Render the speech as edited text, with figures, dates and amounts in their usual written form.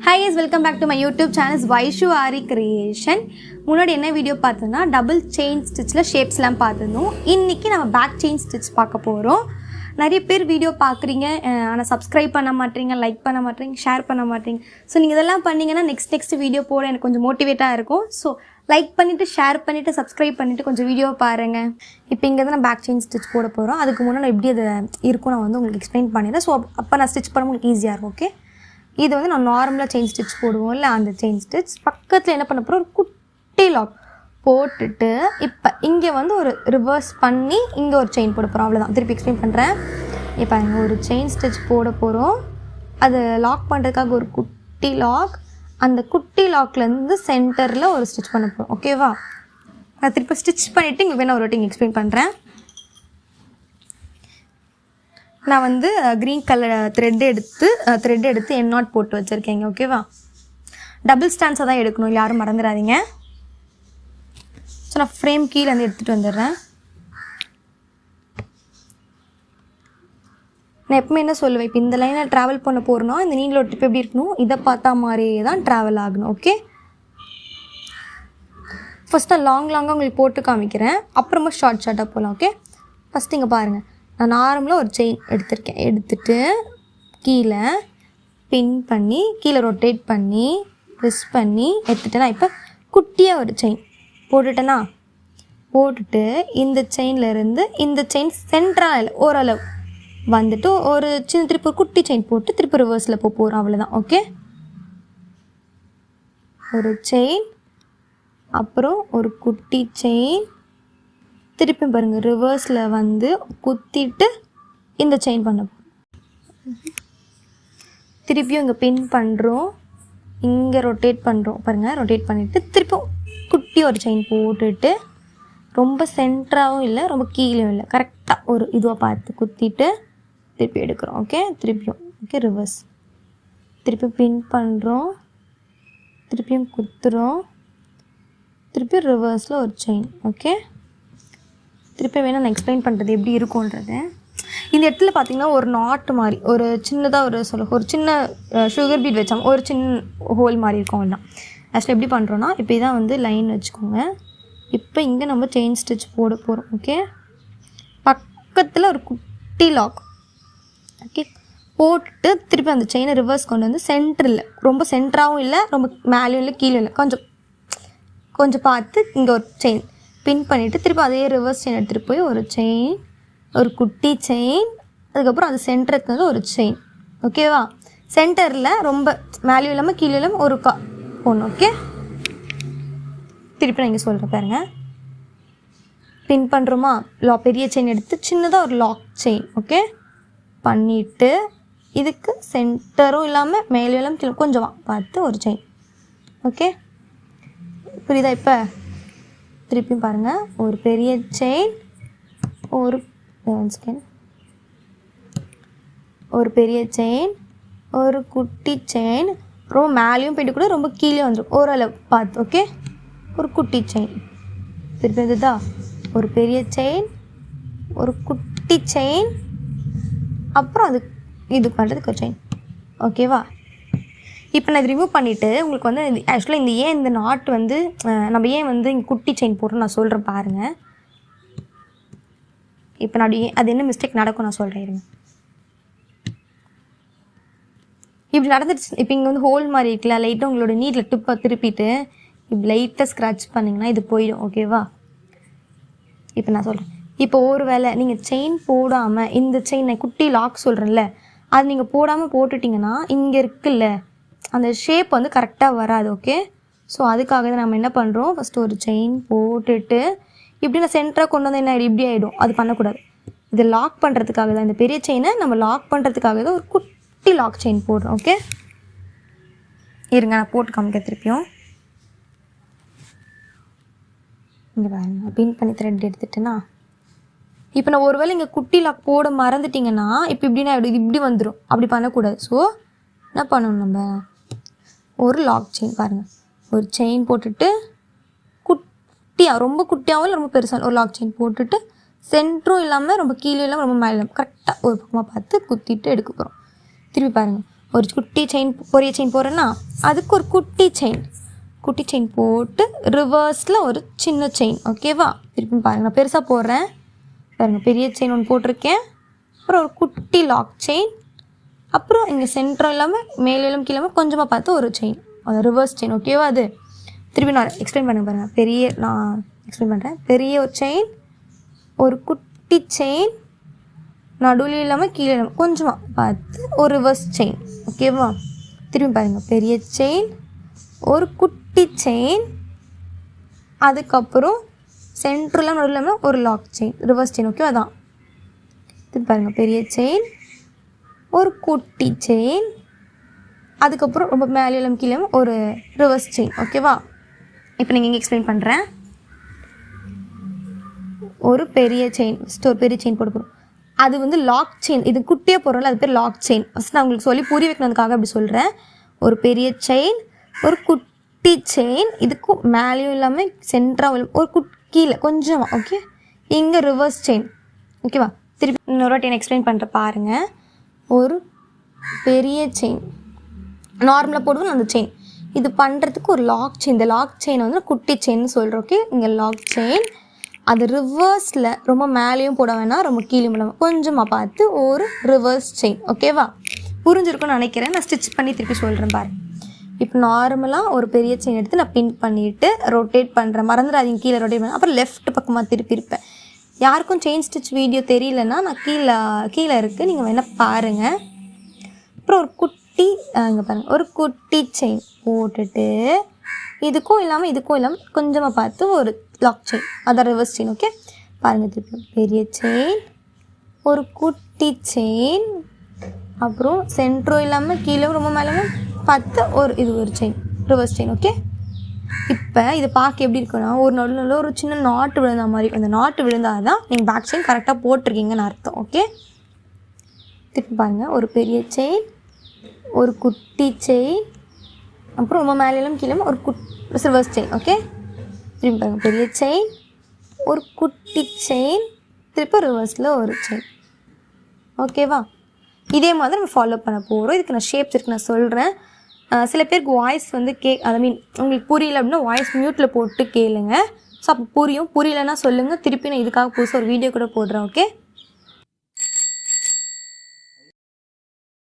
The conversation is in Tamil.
Hi guys, welcome back to my YouTube channel Vaishu Ari Creation. முன்னாடி என்ன வீடியோ பார்த்தோம்னா டபுள் செயின் ஸ்டிச்சில் ஷேப்ஸ்லாம் பார்த்துருந்தோம். இன்றைக்கி நம்ம பேக் செயின் ஸ்டிச் பார்க்க போகிறோம். நிறைய பேர் வீடியோ பார்க்குறீங்க, ஆனால் சப்ஸ்கிரைப் பண்ண மாட்டீங்க, லைக் பண்ண மாட்டீங்க, ஷேர் பண்ண மாட்டீங்க. ஸோ நீங்கள் இதெல்லாம் பண்ணிங்கன்னா நெக்ஸ்ட் வீடியோ போட எனக்கு கொஞ்சம் மோட்டிவேட்டாக இருக்கும். ஸோ லைக் பண்ணிவிட்டு, ஷேர் பண்ணிவிட்டு, சப்ஸ்கிரைப் பண்ணிவிட்டு கொஞ்சம் வீடியோ பாருங்கள். இப்போ இங்கே தான் நான் பேக் செயின் ஸ்டிச் போட போகிறோம். அதுக்கு முன்னாடி எப்படி அது இருக்கும் நான் வந்து உங்களுக்கு எக்ஸ்பிளைன் பண்ணிடுறேன். ஸோ அப்போ நான் ஸ்டிச் பண்ண உங்களுக்கு ஈஸியாக இருக்கும். ஓகே, இது வந்து நான் நார்மலாக செயின் ஸ்டிச் போடுவோம் இல்லை, அந்த செயின் ஸ்டிச் பக்கத்தில் என்ன பண்ண போகிறோம், ஒரு குட்டி லாக் போட்டுட்டு இப்போ இங்கே வந்து ஒரு ரிவர்ஸ் பண்ணி இங்கே ஒரு செயின் போட போகிறோம். அவ்வளோதான், திருப்பி எக்ஸ்பிளைன் பண்ணுறேன். இப்போ அங்கே ஒரு செயின் ஸ்டிச் போட போகிறோம். அது லாக் பண்ணுறதுக்காக ஒரு குட்டி லாக், அந்த குட்டி லாக்லேருந்து சென்டரில் ஒரு ஸ்டிச் பண்ண போகிறோம். ஓகேவா, நான் திருப்பி ஸ்டிச் பண்ணிவிட்டு இங்கே வேணா ஒரு வாட்டி எக்ஸ்பிளைன் பண்ணுறேன். நான் வந்து க்ரீன் கலர் த்ரெட் எடுத்து என் நாட் போட்டு வச்சுருக்கேங்க. ஓகேவா, டபுள் ஸ்டாண்ட்ஸாக தான் எடுக்கணும், யாரும் மறந்துடாதீங்க. ஸோ நான் ஃப்ரேம் கீழே வந்து எடுத்துகிட்டு வந்துடுறேன். நான் எப்பவுமே என்ன சொல்லுவேன், இப்போ இந்த லைனில் ட்ராவல் பண்ண போகிறோன்னா இந்த நீங்களோட டிப் எப்படி இருக்கணும், இதை பார்த்தா மாதிரியே தான் ட்ராவல் ஆகணும். ஓகே, ஃபஸ்ட்டு லாங்காக உங்களுக்கு போட்டு காமிக்கிறேன், அப்புறமா ஷார்ட்டாக போகலாம். ஓகே, ஃபஸ்ட்டு இங்கே பாருங்கள், நான் நார்மலாக ஒரு செயின் எடுத்திருக்கேன். எடுத்துகிட்டு கீழே பின் பண்ணி கீழே ரொட்டேட் பண்ணி ப்ரெஸ் பண்ணி எடுத்துட்டேன்னா இப்போ குட்டியாக ஒரு செயின் போட்டுட்டு இந்த செயின்லேருந்து இந்த செயின் சென்ட்ரால் ஓரளவு வந்துட்டு ஒரு சின்ன திருப்பி ஒரு குட்டி செயின் போட்டு திருப்பி ரிவர்ஸில் போகிறோம். அவ்வளோதான். ஓகே, ஒரு செயின், அப்புறம் ஒரு குட்டி செயின், திருப்பி பாருங்கள் ரிவர்ஸில் வந்து குத்திட்டு இந்த செயின் பண்ண போகிறோம். திருப்பியும் இங்கே பின் பண்ணுறோம், இங்கே ரொட்டேட் பண்ணுறோம். பாருங்கள், ரொட்டேட் பண்ணிவிட்டு திருப்பியும் குட்டி ஒரு செயின் போட்டுட்டு ரொம்ப சென்டராகவும் இல்லை ரொம்ப கீழேயும் இல்லை, கரெக்டாக ஒரு இதுவாக பார்த்து குத்திட்டு திருப்பி எடுக்கிறோம். ஓகே, திருப்பியும் ஓகே ரிவர்ஸ், திருப்பி பின் பண்ணுறோம், திருப்பியும் குத்துறோம், திருப்பி ரிவர்ஸில் ஒரு செயின். ஓகே, திருப்பி வேணால் நான் எக்ஸ்பிளைன் பண்ணுறது எப்படி இருக்கும்ன்றது. இந்த இடத்துல பார்த்திங்கன்னா ஒரு நாட்டு மாதிரி ஒரு சின்னதாக ஒரு சின்ன சுகர் பீட் வச்சோம், ஒரு சின்ன ஹோல் மாதிரி இருக்கும். அவ்வளோதான். ஆக்சுவலி எப்படி பண்ணுறோன்னா, இப்போ இதான் வந்து லைன் வச்சுக்கோங்க. இப்போ இங்கே நம்ம செயின் ஸ்டிச் போட போகிறோம். ஓகே, பக்கத்தில் ஒரு குட்டி லாக். ஓகே, போட்டுட்டு திருப்பி அந்த செயினை ரிவர்ஸ் கொண்டு வந்து சென்டரில், ரொம்ப சென்டராகவும் இல்லை ரொம்ப மேலேயும் இல்லை கீழே இல்லை, கொஞ்சம் பார்த்து இங்கே ஒரு செயின் பின் பண்ணிவிட்டு திருப்பி அதே ரிவர்ஸ் செயின் எடுத்துகிட்டு போய் ஒரு செயின், ஒரு குட்டி செயின், அதுக்கப்புறம் அது சென்டருக்கு வந்து ஒரு செயின். ஓகேவா, சென்டரில் ரொம்ப மேலேயும் இல்லாமல் கீழே இல்லாமல் ஒரு போடணும். ஓகே, திருப்பி நான் இங்கே சொல்கிறேன் பாருங்க, பின் பண்ணுறோமா, பெரிய செயின் எடுத்து சின்னதாக ஒரு லாக் செயின். ஓகே, பண்ணிவிட்டு இதுக்கு சென்டரும் இல்லாமல் மேலேயும் இல்லாமல் கீழே கொஞ்சமாக பார்த்து ஒரு செயின். ஓகே, புரியுதா? இப்போ திருப்பியும் பாருங்கள், ஒரு பெரிய செயின், ஒரு பெரிய செயின், ஒரு குட்டி செயின், ரொம்ப மேலேயும் போய்ட்டு கூட ரொம்ப கீழே வந்துடும் ஓரளவு பார்த்து. ஓகே, ஒரு குட்டி செயின், திருப்பி இதுதா ஒரு பெரிய செயின், ஒரு குட்டி செயின், அப்புறம் அது இது பண்ணுறதுக்கு ஒரு செயின். ஓகேவா, இப்போ நான் இது ரிமூவ் பண்ணிவிட்டு உங்களுக்கு வந்து ஆக்சுவலாக இந்த நாட் வந்து நம்ம ஏன் வந்து இங்கே குட்டி செயின் போடுறோம் நான் சொல்கிறேன் பாருங்கள். இப்போ நான் அது என்ன மிஸ்டேக் நடக்கும் நான் சொல்கிறேன் இருங்க. இப்படி நடந்துடுச்சு. இப்போ இங்கே வந்து ஹோல் மாதிரி இருக்குல்ல, லைட்டாக உங்களோட நீட்டில் டிப்பை திருப்பிட்டு இப்படி லைட்டாக ஸ்க்ராட்ச் பண்ணிங்கன்னா இது போயிடும். ஓகேவா, இப்போ நான் சொல்கிறேன். இப்போ ஒரு வேளை நீங்கள் செயின் போடாமல் இந்த செயின் நான் குட்டி லாக் சொல்கிறேன்ல, அது நீங்கள் போடாமல் போட்டுட்டிங்கன்னா இங்கே இருக்குல்ல அந்த ஷேப் வந்து கரெக்டாக வராது. ஓகே, ஸோ அதுக்காக தான் நம்ம என்ன பண்ணுறோம், ஃபஸ்ட்டு ஒரு செயின் போட்டுட்டு இப்படி நான் சென்டராக கொண்டு வந்து என்ன ஆகிடும், இப்படி ஆகிடும். அது பண்ணக்கூடாது. இது லாக் பண்ணுறதுக்காக தான், இந்த பெரிய செயினை நம்ம லாக் பண்ணுறதுக்காக தான் ஒரு குட்டி லாக் செயின் போடுறோம். ஓகே, இருங்க நான் போட்டு காமிக்க திருப்பியும். இங்கே பாருங்க, பின் பண்ணி த்ரெட் எடுத்துட்டேன்னா இப்போ நான் ஒருவேளை இங்கே குட்டி லாக் போட மறந்துட்டிங்கன்னா இப்போ இப்படின்னா இப்படி வந்துடும். அப்படி பண்ணக்கூடாது. ஸோ என்ன பண்ணணும், நம்ம ஒரு லாக் செயின் பாருங்கள், ஒரு செயின் போட்டுட்டு குட்டியாக ரொம்ப குட்டியாகவும் இல்லை ரொம்ப பெருசாக ஒரு லாக் செயின் போட்டுட்டு சென்டரும் இல்லாமல் ரொம்ப கீழே இல்லாமல் ரொம்ப மேலே இல்லாமல் கரெக்டாக ஒரு பக்கமாக பார்த்து குத்திட்டு எடுக்க போகிறோம். திருப்பி பாருங்கள், ஒரு குட்டி செயின் பெரிய செயின் போடுறேன்னா அதுக்கு ஒரு குட்டி செயின் போட்டு ரிவர்ஸில் ஒரு சின்ன செயின். ஓகேவா? திருப்பி பாருங்கள், நான் பெருசாக போடுறேன் பாருங்கள். பெரிய செயின் ஒன்று போட்டிருக்கேன், அப்புறம் ஒரு குட்டி லாக் செயின், அப்புறம் இங்கே சென்டரும் இல்லாமல் மேலும் கீழே கொஞ்சமாக பார்த்து ஒரு செயின், அது ரிவர்ஸ் செயின். ஓகேவா? அது திருப்பி நான் எக்ஸ்பிளைன் பண்ணுங்க பாருங்கள். நான் எக்ஸ்பிளைன் பண்ணுறேன். பெரிய ஒரு செயின், ஒரு குட்டி செயின், நடுவில் இல்லாமல் கீழே இல்லாமல் கொஞ்சமாக பார்த்து ஒரு ரிவர்ஸ் செயின். ஓகேவா? திரும்பி பாருங்கள். பெரிய செயின், ஒரு குட்டி செயின், அதுக்கப்புறம் சென்டரில் நடுவில் இல்லாமல் ஒரு லாக் செயின், ரிவர்ஸ் செயின். ஓகேவா? அதான் திருப்பி பாருங்கள். பெரிய செயின், ஒரு குட்டி செயின், அதுக்கப்புறம் ரொம்ப மேலும் கீழே ஒரு ரிவர்ஸ் செயின். ஓகேவா? இப்போ நீங்கள் இங்கே எக்ஸ்பிளைன் பண்ணுறேன். ஒரு பெரிய செயின், ஃபஸ்ட்டு ஒரு பெரிய செயின் போட போகிறோம். அது வந்து லாக் செயின். இது குட்டியாக போடுறோம்ல, அது பேர் லாக் செயின். ஃபஸ்ட் நான் உங்களுக்கு சொல்லி புரிய வைக்கிறதுக்காக அப்படி சொல்கிறேன். ஒரு பெரிய செயின், ஒரு குட்டி செயின், இதுக்கும் மேலேயும் இல்லாமல் சென்டராக ஒரு கீழே கொஞ்சமாக. ஓகே, இங்கே ரிவர்ஸ் செயின். ஓகேவா? திருப்பி இன்னொரு வாட்டி நான் எக்ஸ்பிளைன் பண்ணுற பாருங்கள். ஒரு பெரிய செயின் நார்மலாக போடுவோம் அந்த செயின், இது பண்ணுறதுக்கு ஒரு லாக் செயின். இந்த லாக் செயின் வந்து குட்டி செயின்னு சொல்கிறோம். ஓகே, இங்கே லாக் செயின், அது ரிவர்ஸில் ரொம்ப மேலேயும் போட வேணாம், ரொம்ப கீழே போடாமல் கொஞ்சமாக பார்த்து ஒரு ரிவர்ஸ் செயின். ஓகேவா? புரிஞ்சிருக்குன்னு நினைக்கிறேன். நான் ஸ்டிச் பண்ணி திருப்பி சொல்கிறேன் பாரு. இப்போ நார்மலாக ஒரு பெரிய செயின் எடுத்து நான் பின் பண்ணிவிட்டு ரொட்டேட் பண்ணுறேன். மறந்துடாதீங்க, கீழே ரொட்டேட் பண்ண, அப்புறம் லெஃப்ட் பக்கமாக திருப்பி இருப்பேன். யாருக்கும் செயின் ஸ்டிச் வீடியோ தெரியலன்னா நான் கீழே இருக்குது, நீங்கள் வேணால் பாருங்கள். அப்புறம் ஒரு குட்டி இங்கே பாருங்கள், ஒரு குட்டி செயின் போட்டுட்டு இதுக்கும் இல்லாமல் கொஞ்சமாக பார்த்து ஒரு லாக் செயின், அதான் ரிவர்ஸ் செயின். ஓகே, பாருங்கள். திருப்பி பெரிய செயின், ஒரு குட்டி செயின், அப்புறம் சென்டரும் இல்லாமல் கீழே ரொம்ப மேலே பார்த்து ஒரு செயின், ரிவர்ஸ் செயின். ஓகே, இப்போ இது பார்க்க எப்படி இருக்குன்னா ஒரு நடுவில் ஒரு சின்ன நாட்டு விழுந்த மாதிரி. அந்த நாட்டு விழுந்தால் தான் நீங்கள் பேக் செயின் கரெக்டாக போட்டிருக்கீங்கன்னு அர்த்தம். ஓகே, திருப்பி பாருங்கள். ஒரு பெரிய செயின், ஒரு குட்டி செயின், அப்புறம் ரொம்ப மேலும் கீழே ஒரு ரிவர்ஸ் செயின். ஓகே, திருப்பி பாருங்கள். பெரிய செயின், ஒரு குட்டி செயின், திருப்பி ரிவர்ஸில் ஒரு செயின். ஓகேவா? இதே மாதிரி நம்ம ஃபாலோ பண்ண போகிறோம். இதுக்கு நான் ஷேப்ஸ் இருக்குது, நான் சொல்கிறேன். சில பேருக்கு வாய்ஸ் வந்து உங்களுக்கு புரியல அப்படின்னா வாய்ஸ் மியூட்டில் போட்டு கேளுங்க. ஸோ அப்போ புரியலைன்னா சொல்லுங்கள். திருப்பி நான் இதுக்காக புதுசாக ஒரு வீடியோ கூட போடுறேன். ஓகே.